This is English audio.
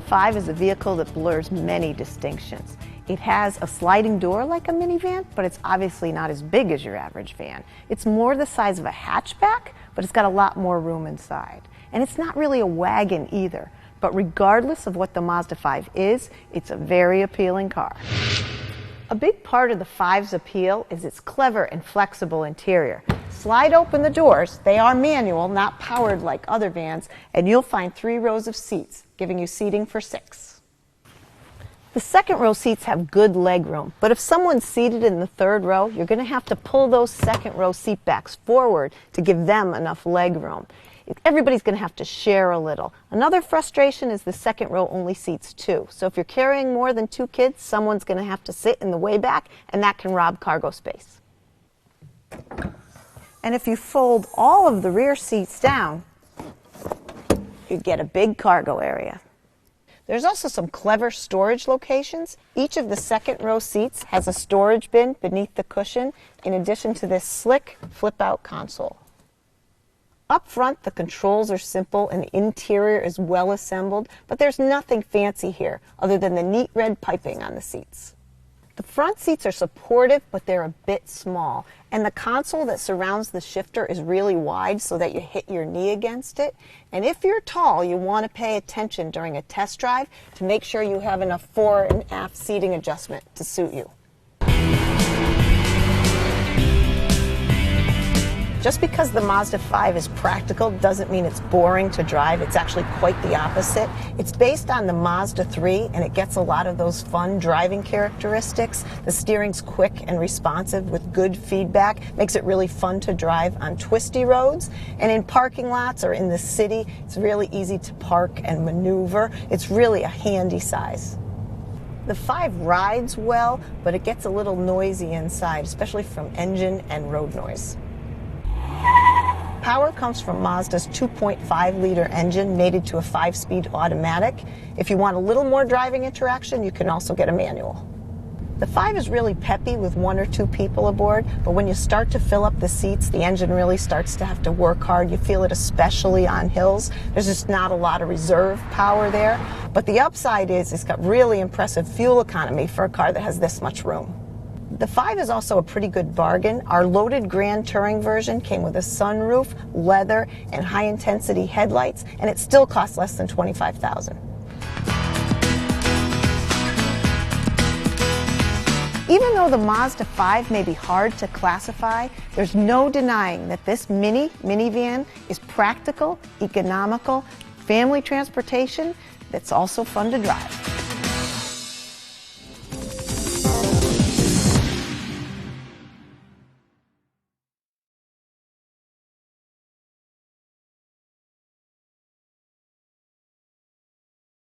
5 is a vehicle that blurs many distinctions. It has a sliding door like a minivan, but it's obviously not as big as your average van. It's more the size of a hatchback, but it's got a lot more room inside. And it's not really a wagon either, but regardless of what the Mazda 5 is, it's a very appealing car. A big part of the 5's appeal is its clever and flexible interior. Slide open the doors, they are manual, not powered like other vans, and you'll find 3 rows of seats, giving you seating for 6. The second row seats have good leg room, but if someone's seated in the 3rd row, you're going to have to pull those second row seat backs forward to give them enough leg room. Everybody's going to have to share a little. Another frustration is the second row only seats 2. So if you're carrying more than 2 kids, someone's going to have to sit in the way back, and that can rob cargo space. And if you fold all of the rear seats down, you get a big cargo area. There's also some clever storage locations. Each of the second row seats has a storage bin beneath the cushion, in addition to this slick flip-out console. Up front, the controls are simple and the interior is well assembled, but there's nothing fancy here other than the neat red piping on the seats. The front seats are supportive, but they're a bit small, and the console that surrounds the shifter is really wide so that you hit your knee against it. And if you're tall, you want to pay attention during a test drive to make sure you have enough fore and aft seating adjustment to suit you. Just because the Mazda 5 is practical doesn't mean it's boring to drive. It's actually quite the opposite. It's based on the Mazda 3, and it gets a lot of those fun driving characteristics. The steering's quick and responsive with good feedback. Makes it really fun to drive on twisty roads. And in parking lots or in the city, it's really easy to park and maneuver. It's really a handy size. The 5 rides well, but it gets a little noisy inside, especially from engine and road noise. Power comes from Mazda's 2.5-liter engine mated to a 5-speed automatic. If you want a little more driving interaction, you can also get a manual. The 5 is really peppy with 1 or 2 people aboard, but when you start to fill up the seats, the engine really starts to have to work hard. You feel it especially on hills. There's just not a lot of reserve power there. But the upside is it's got really impressive fuel economy for a car that has this much room. The 5 is also a pretty good bargain. Our loaded Grand Touring version came with a sunroof, leather, and high-intensity headlights, and it still costs less than $25,000. Even though the Mazda 5 may be hard to classify, there's no denying that this minivan is practical, economical, family transportation that's also fun to drive.